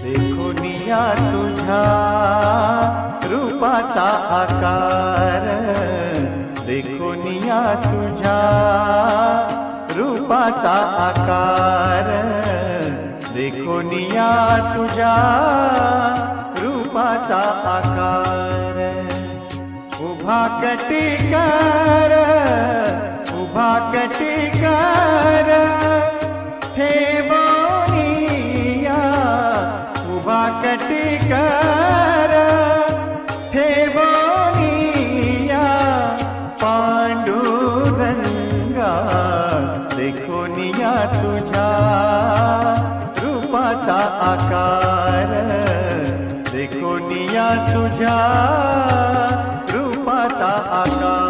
देखोनिया तुझा रूपाचा आकार, देखोनिया तुझा रूपाचा आकार, देखोनिया तुझा रूपाचा आकार। उभा कटिकार, उभा कटिकार ठेवोनिया, उभा कटिकार ठेवोनिया पांडुरंगा। देखोनिया तुझा रूपाचा आकार, देखोनिया तुझा रूपाचा आकार।